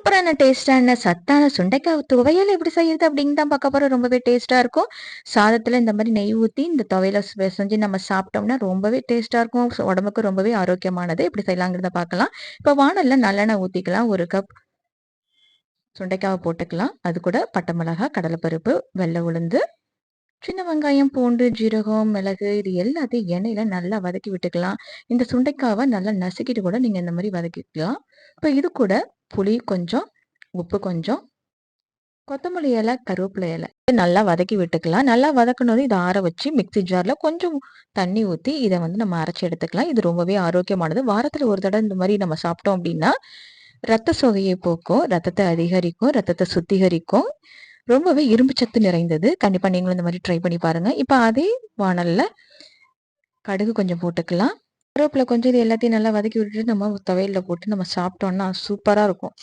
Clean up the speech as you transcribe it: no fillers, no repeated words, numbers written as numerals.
சூப்பரான டேஸ்டான சத்தான சுண்டைக்காய் துவையல் எப்படி செய்யறது அப்படின்னு தான் பார்க்க போறோம். ரொம்பவே டேஸ்டா இருக்கும். சாதத்துல இந்த மாதிரி நெய் ஊத்தி இந்த துவையல செஞ்சு நம்ம சாப்பிட்டோம்னா ரொம்பவே டேஸ்டா இருக்கும். உடம்புக்கு ரொம்பவே ஆரோக்கியமானது. எப்படி செய்யலாங்கிறத பார்க்கலாம். இப்போ வானல்ல நல்லெண்ணெய் ஊத்திக்கலாம். 1 கப் சுண்டைக்காவை போட்டுக்கலாம். அது கூட பட்டை மிளகாய், கடலைப்பருப்பு, வெள்ளை உளுந்து, சின்ன வெங்காயம், பூண்டு, ஜீரகம், மிளகு இது எல்லாத்தையும் எண்ணெயில நல்லா வதக்கி விட்டுக்கலாம். இந்த சுண்டைக்காவை நல்லா நசுக்கிட்டு கூட நீங்க இந்த மாதிரி வதக்கிக்கலாம். இப்போ இது கூட புளி கொஞ்சம், உப்பு கொஞ்சம், கொத்தமல்லி இலை, கருவேப்பிலை இலை நல்லா வதக்கி விட்டுக்கலாம். நல்லா வதக்குனதும் இதை ஆற வச்சு மிக்ஸி ஜார்ல கொஞ்சம் தண்ணி ஊத்தி இதை வந்து நம்ம அரைச்சு எடுத்துக்கலாம். இது ரொம்பவே ஆரோக்கியமானது. வாரத்துல ஒரு தடவை இந்த மாதிரி நம்ம சாப்பிட்டோம் அப்படின்னா ரத்த சோகையை போக்கும், ரத்தத்தை அதிகரிக்கும், ரத்தத்தை சுத்திகரிக்கும். ரொம்பவே இரும்பு சத்து நிறைந்தது. கண்டிப்பா நீங்களும் இந்த மாதிரி ட்ரை பண்ணி பாருங்க. இப்ப அதே வாணல்ல கடுகு கொஞ்சம் போட்டுக்கலாம். கருவேப்பிலை கொஞ்சம் இது எல்லாத்தையும் நல்லா வதக்கி விட்டுட்டு நம்ம துவையல்ல போட்டு நம்ம சாப்பிட்டோம்னா சூப்பரா இருக்கும்.